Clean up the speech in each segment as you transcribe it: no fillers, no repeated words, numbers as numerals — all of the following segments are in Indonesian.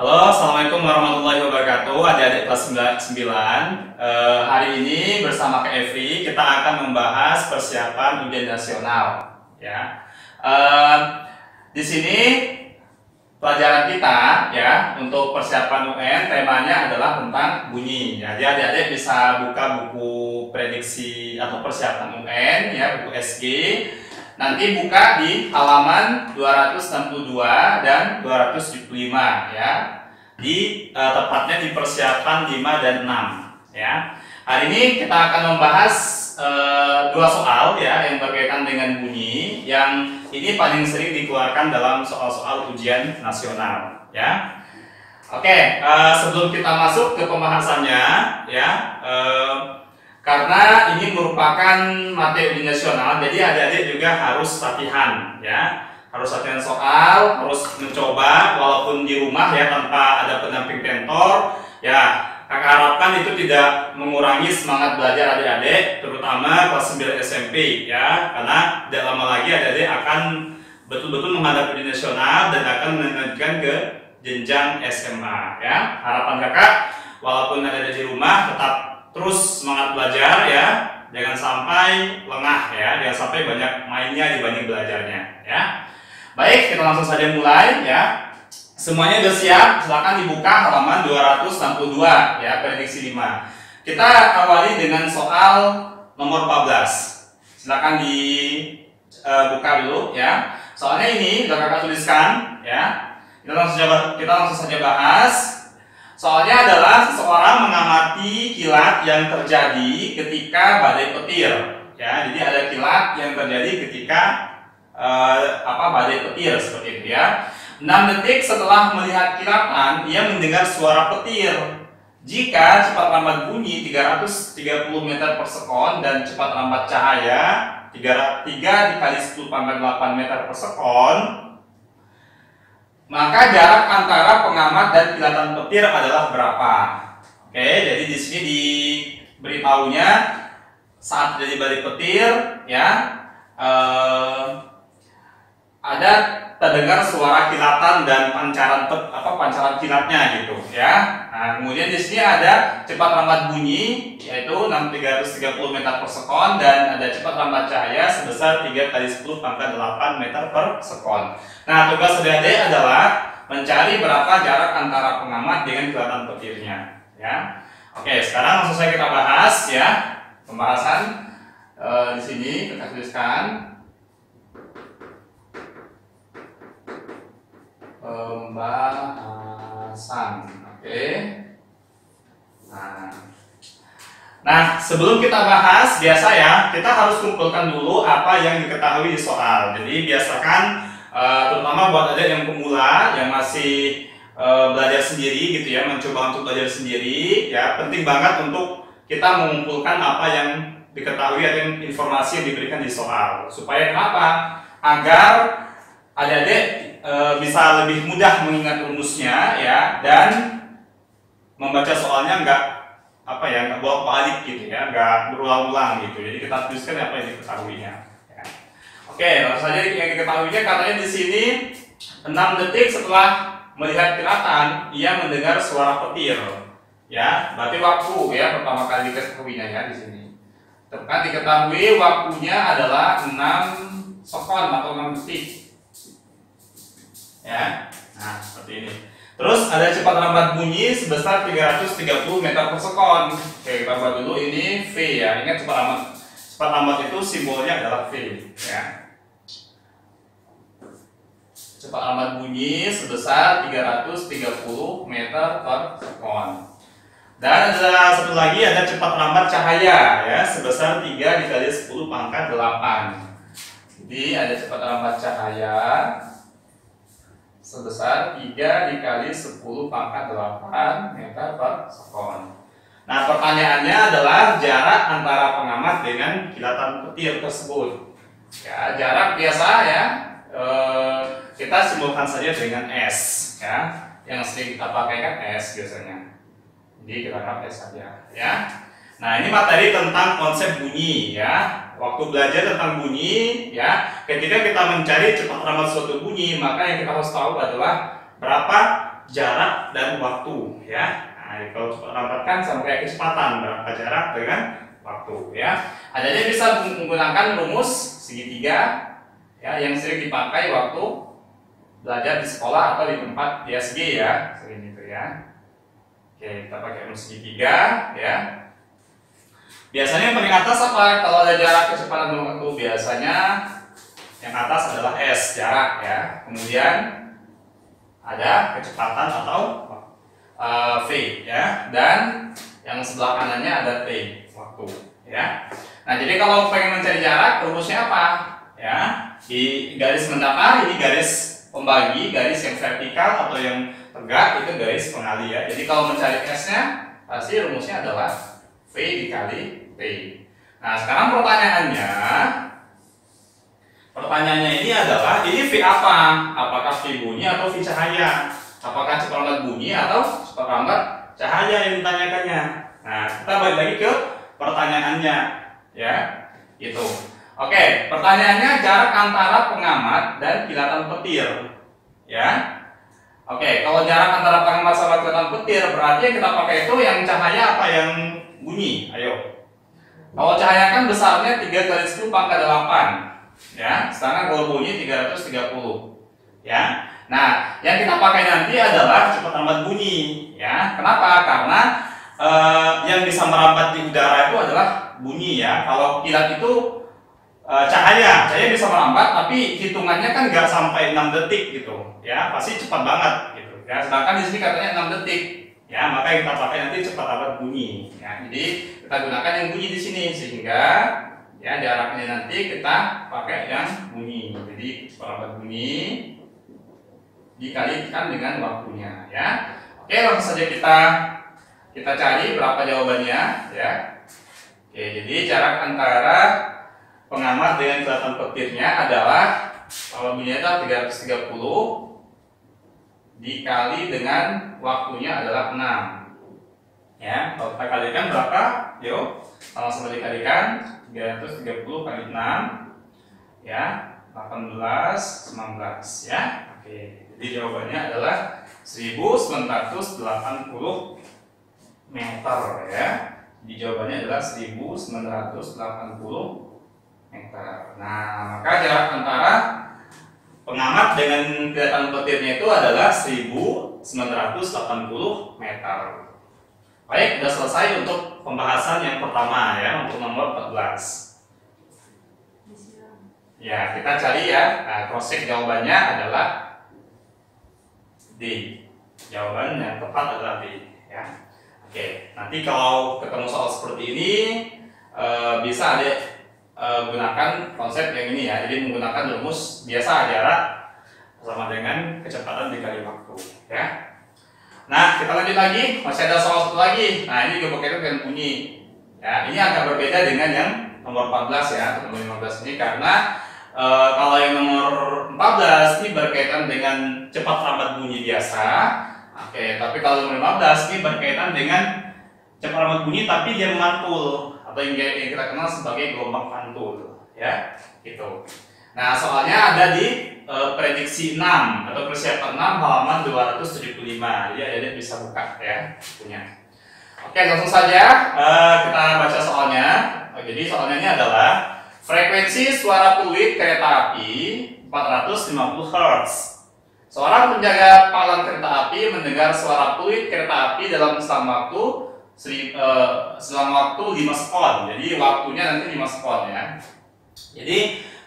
Halo, Assalamualaikum warahmatullahi wabarakatuh. Adik-adik kelas 9. Hari ini bersama Kak Evi kita akan membahas persiapan ujian nasional. Ya, di sini pelajaran kita ya untuk persiapan UN temanya adalah tentang bunyi. Jadi adik-adik bisa buka buku prediksi atau persiapan UN ya, buku SG. Nanti buka di halaman 262 dan 275 ya. Tepatnya di persiapan 5 dan 6 ya. Hari ini kita akan membahas dua soal ya yang berkaitan dengan bunyi, yang ini paling sering dikeluarkan dalam soal-soal ujian nasional ya. Oke, sebelum kita masuk ke pembahasannya ya, karena ini merupakan materi ujian nasional, jadi adik-adik juga harus latihan ya, harus latihan soal, harus mencoba walaupun di rumah ya tanpa ada pendamping mentor ya. Kakak harapkan itu tidak mengurangi semangat belajar adik-adik, terutama kelas 9 SMP ya, karena tidak lama lagi adik-adik akan betul-betul menghadapi ujian nasional dan akan melanjutkan ke jenjang SMA ya. Harapan kakak walaupun adik-adik di rumah tetap terus semangat belajar ya, jangan sampai lengah ya, jangan sampai banyak mainnya dibanding belajarnya ya. Baik, kita langsung saja mulai ya. Semuanya sudah siap, silakan dibuka halaman 262 ya, prediksi 5. Kita awali dengan soal nomor 14. Silakan dibuka dulu ya. Soalnya ini sudah kakak tuliskan ya. Kita langsung saja bahas. Soalnya adalah seseorang mengamati kilat yang terjadi ketika badai petir ya. Jadi ada kilat yang terjadi ketika badai petir seperti itu ya. 6 detik setelah melihat kilatan, ia mendengar suara petir. Jika cepat lambat bunyi 330 meter per sekon dan cepat lambat cahaya 3 dikali 10 pangkat 8 meter per sekon, maka jarak antara pengamat dan kilatan petir adalah berapa? Oke, jadi di sini diberitahunya saat terjadi badai petir ya, ada terdengar suara kilatan dan pancaran kilatnya gitu ya. Nah, kemudian di sini ada cepat lambat bunyi yaitu 330 meter per sekon dan ada cepat lambat cahaya sebesar 3 kali 10 pangkat 8 meter per sekon. Nah, tugas adik-adik adalah mencari berapa jarak antara pengamat dengan kilatan petirnya ya. Oke, sekarang langsung saja kita bahas ya. Pembahasan di sini kita tuliskan pembahasan. Oke. Nah, sebelum kita bahas, biasa ya, kita harus kumpulkan dulu apa yang diketahui di soal. Jadi biasakan, terutama buat adik yang pemula, yang masih belajar sendiri gitu ya, mencoba untuk belajar sendiri, ya penting banget untuk kita mengumpulkan apa yang diketahui atau informasi yang diberikan di soal. Supaya kenapa? Agar adik-adik bisa lebih mudah mengingat rumusnya ya, dan membaca soalnya nggak bolak-balik gitu ya, nggak berulang-ulang gitu. Jadi kita tuliskan apa yang diketahuinya ya. Oke, langsung saja yang diketahuinya katanya di sini 6 detik setelah melihat kilatan ia mendengar suara petir ya, berarti waktu ya pertama kali diketahuinya ya di sini. Kan diketahui waktunya adalah 6 sekon atau 6 detik ya. Nah, seperti ini. Terus ada cepat lambat bunyi sebesar 330 meter per sekon. Oke, kita buat dulu ini V ya. Ingat cepat lambat itu simbolnya adalah V ya. Cepat lambat bunyi sebesar 330 meter per sekon. Dan ada satu lagi, ada cepat lambat cahaya ya, sebesar 3 dikali 10 pangkat 8. Jadi ada cepat lambat cahaya sebesar 3 dikali 10 pangkat 8 meter per sekon. Nah, pertanyaannya adalah jarak antara pengamat dengan kilatan petir tersebut. Ya, jarak biasa ya, kita simbolkan saja dengan S ya, yang sering kita pakai kan S biasanya. Jadi kita pakai S saja ya. Nah, ini materi tentang konsep bunyi ya. Waktu belajar tentang bunyi ya, ketika kita mencari cepat lambat suatu bunyi, maka yang kita harus tahu adalah berapa jarak dan waktu ya. Nah, kalau cepat lambat kan sama kayak kecepatan, berapa jarak dengan waktu ya. Adanya bisa menggunakan rumus segitiga ya yang sering dipakai waktu belajar di sekolah atau di tempat di SG ya, sering itu ya. Oke, kita pakai rumus segitiga ya. Biasanya yang paling atas apa? Kalau ada jarak kecepatan dan waktu biasanya yang atas adalah S, jarak ya. Kemudian ada kecepatan atau V ya, dan yang sebelah kanannya ada T, waktu ya. Nah, jadi kalau pengen mencari jarak, rumusnya apa? Ya, di garis mendatar ini garis pembagi, garis yang vertikal atau yang tegak itu garis pengali ya. Jadi kalau mencari S-nya, pasti rumusnya adalah V dikali T. Nah, sekarang pertanyaannya ini adalah, ini V apa? Apakah V bunyi atau V cahaya? Apakah cepat lambat bunyi atau cepat lambat cahaya yang ditanyakannya? Nah, kita balik lagi ke pertanyaannya, ya, itu. Oke, pertanyaannya jarak antara pengamat dan kilatan petir, ya. Oke, kalau jarak antara pengamat sama kilatan petir berarti yang kita pakai itu yang cahaya apa yang bunyi? Ayo. Kalau cahaya kan besarnya 3 kali 10 pangkat 8, ya. Sedangkan kalau bunyi 330, ya. Nah, yang kita pakai nanti adalah cepat lambat bunyi, ya. Kenapa? Karena yang bisa merambat di udara itu adalah bunyi, ya. Kalau kilat itu cahaya bisa merambat, tapi hitungannya kan nggak sampai 6 detik gitu, ya. Pasti cepat banget, gitu. Ya. Sedangkan di sini katanya 6 detik, ya. Maka yang kita pakai nanti cepat lambat bunyi, ya. Jadi kita gunakan yang bunyi di sini sehingga ya jaraknya nanti kita pakai yang bunyi. Jadi cepat lambat bunyi dikalikan dengan waktunya ya. Oke, langsung saja kita cari berapa jawabannya ya. Oke, jadi jarak antara pengamat dengan kilatan petirnya adalah kalau bunyinya adalah 330 dikali dengan waktunya adalah 6. Ya, kalau kita kalikan berapa? Yuk, langsung dikalikan 330 kali 6 ya, 18, 19 ya. Oke. Jadi jawabannya adalah 1980 meter ya. Jadi jawabannya adalah 1980 meter. Nah, maka jarak antara pengamat dengan kilatan petirnya itu adalah 1980 meter. Baik, sudah selesai untuk pembahasan yang pertama ya, untuk nomor 14. Ya, kita cari ya. Nah, cross check jawabannya adalah D. Jawaban yang tepat adalah D ya. Oke, nanti kalau ketemu soal seperti ini bisa Adik gunakan konsep yang ini ya. Jadi menggunakan rumus biasa jarak sama dengan kecepatan dikali waktu ya. Nah, kita lanjut lagi, masih ada soal satu lagi. Nah, ini juga berkaitan dengan bunyi. Ya, ini agak berbeda dengan yang nomor 14 ya, nomor 15 ini karena kalau yang nomor 14 ini berkaitan dengan cepat lambat bunyi biasa. Oke, tapi kalau nomor 15 ini berkaitan dengan cepat lambat bunyi tapi dia memantul atau yang kita kenal sebagai gelombang pantul, ya, gitu. Nah, soalnya ada di prediksi 6 atau persiapan 6 halaman 275. Jadi Adik bisa buka ya, punya. Oke, langsung saja kita baca soalnya. Jadi soalnya ini adalah frekuensi suara fluid kereta api 450 Hz. Seorang penjaga palang kereta api mendengar suara fluid kereta api dalam selang waktu 5 sekon. Jadi waktunya nanti 5 sekon ya. Jadi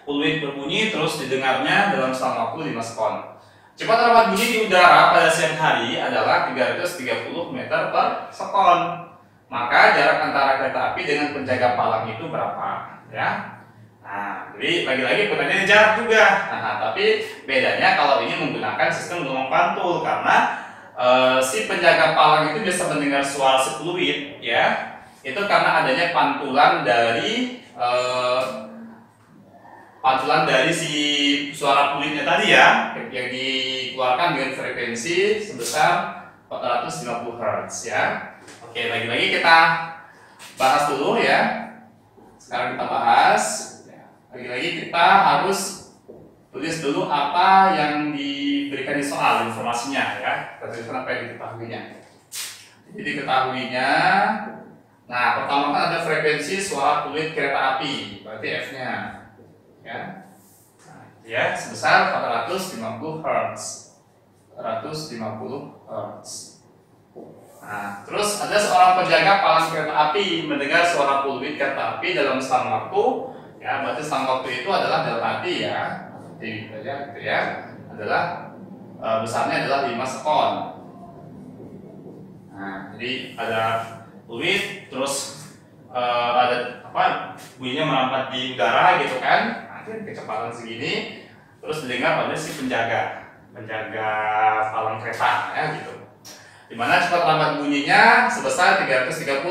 fluid berbunyi terus didengarnya dalam selang waktu 5 sekon. Cepat lambat bunyi di udara pada siang hari adalah 330 meter per sekon. Maka jarak antara kereta api dengan penjaga palang itu berapa? Ya. Nah, jadi lagi-lagi pertanyaannya jarak juga. Nah, tapi bedanya kalau ini menggunakan sistem gelombang pantul karena si penjaga palang itu bisa mendengar suara si fluid, ya. Itu karena adanya pantulan dari si suara fluidnya tadi ya, yang dikeluarkan dengan frekuensi sebesar 450 Hz ya. Oke, lagi-lagi kita bahas dulu ya. Sekarang kita bahas. Lagi-lagi kita harus tulis dulu apa yang diberikan di soal informasinya ya. Kita tuliskan apa yang diketahuinya. Jadi diketahuinya, nah pertama kan ada frekuensi suara fluid kereta api, berarti F-nya ya. Nah, ya sebesar 450 Hz. 450 Hz. Nah, terus ada seorang penjaga palang kereta api mendengar suara fluid kereta api dalam selang waktu, ya berarti selang waktu itu adalah delta T ya. T saja gitu ya. Adalah besarnya adalah 5 sekon. Nah, jadi ada fluid, terus ada apa? Bunyinya merambat di udara gitu kan? Nah, kecepatan segini, terus didengar oleh si penjaga palang kereta ya gitu. Dimana cepat lambat bunyinya sebesar 330.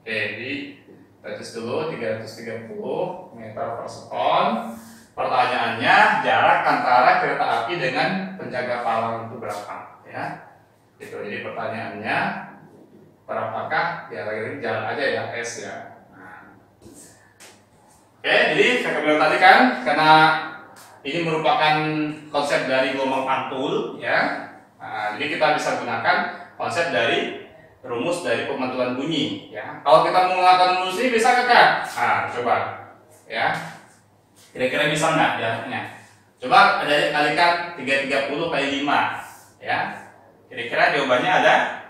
Oke, jadi kita tulis dulu 330 meter per sekon. Pertanyaannya, jarak antara kereta api dengan penjaga palang itu berapa ya? Gitu. Jadi pertanyaannya, berapakah? Ya lagi jarak aja ya, S ya. Nah. Oke, jadi saya bilang tadi kan, karena ini merupakan konsep dari gelombang pantul ya. Nah, jadi kita bisa gunakan konsep dari rumus dari pemantulan bunyi ya. Kalau kita menggunakan rumus ini bisa kakak? Nah, coba ya. Kira-kira bisa nggak jaraknya? Coba ada kalikan 330 kali 5 ya. Kira-kira jawabannya ada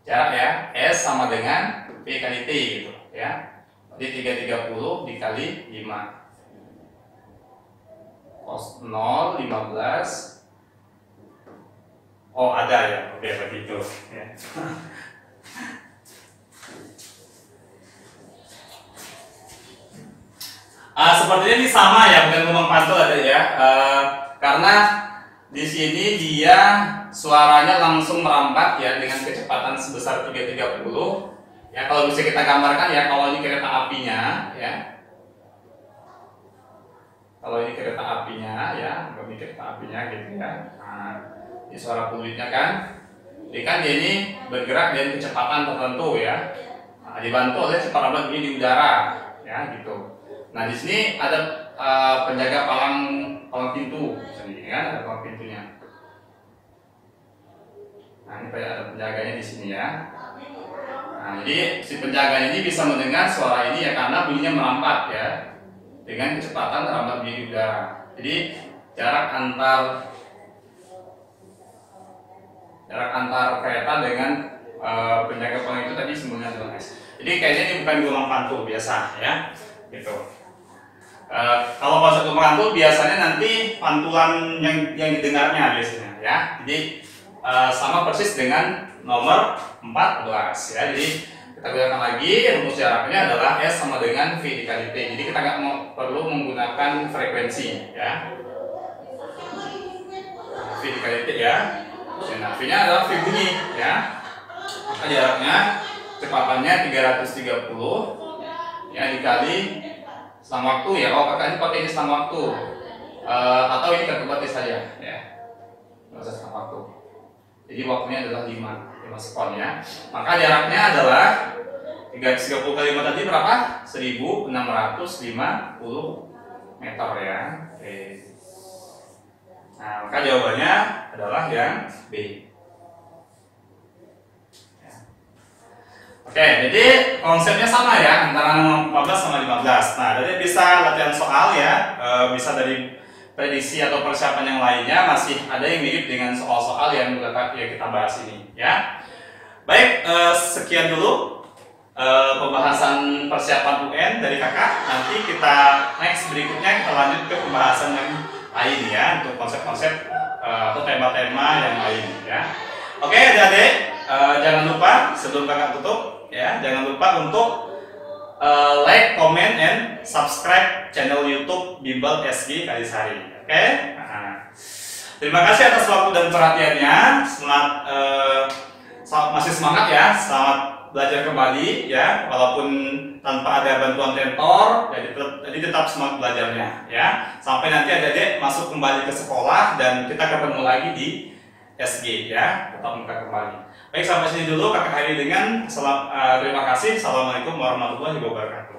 jarak ya, S sama dengan V kali T gitu ya. Jadi 330 dikali 5 cos 0, 15. Oh ada ya, oke begitu ya. Sepertinya ini sama ya, bukan gelombang pantul ada ya, karena di sini dia suaranya langsung merambat ya dengan kecepatan sebesar 330 ya. Kalau bisa kita gambarkan ya, kalau ini kereta apinya ya, kalau ini kereta apinya ya, ini kereta apinya gitu ya. Nah, ini suara fluidnya kan, jadi kan dia ini bergerak dengan kecepatan tertentu ya. Nah, dibantu oleh cepat lambat bunyi di udara ya gitu. Nah di sini ada penjaga palang pintu, sini kan ada palang pintunya. Nah ini ada penjaganya di sini ya. Nah jadi si penjaga ini bisa mendengar suara ini ya karena bunyinya merambat ya dengan kecepatan merambat bunyi di udara. Jadi jarak antar kereta dengan penjaga palang itu tadi sebenarnya adalah S. Jadi kayaknya ini bukan gelombang pantul biasa ya, gitu. Kalau konsep gelombang pantul biasanya nanti pantulan yang didengarnya biasanya ya. Jadi sama persis dengan nomor 14 ya. Jadi kita gunakan lagi rumus jaraknya adalah S sama dengan V dikali T. Jadi kita nggak perlu menggunakan frekuensi ya. V dikali T ya. Nah, V-nya adalah V bunyi ya. Maka jaraknya kecepatannya 330 ya dikali selang waktu ya. Kalau kakak ini pakai ini selang waktu atau ini kalkulatif saja ya, nggak usah selang waktu. Jadi waktunya adalah 5 sekon ya. Maka jaraknya adalah 330 kali 5 tadi berapa? 1650 meter ya. Oke. Nah maka jawabannya adalah yang B. Oke, jadi konsepnya sama ya antara nomor 14 sama 15. Nah, jadi bisa latihan soal ya, bisa dari prediksi atau persiapan yang lainnya, masih ada yang mirip dengan soal-soal yang kita bahas ini ya. Baik, sekian dulu pembahasan persiapan UN dari kakak. Nanti kita next berikutnya kita lanjut ke pembahasan yang lain ya, untuk konsep-konsep atau tema-tema yang lain ya. Oke, adik-adik, jangan lupa sebelum kakak tutup ya, jangan lupa untuk like, comment, and subscribe channel YouTube Bimbel SG Kalisari. Oke? Nah, terima kasih atas waktu dan perhatiannya. Masih semangat ya, selamat belajar kembali ya, walaupun tanpa ada bantuan tentor, jadi tetap semangat belajarnya ya. Sampai nanti adik-adik masuk kembali ke sekolah dan kita ketemu lagi di SG ya, tetap muka kembali. Baik, sampai sini dulu kakak akhiri dengan terima kasih. Assalamualaikum warahmatullahi wabarakatuh.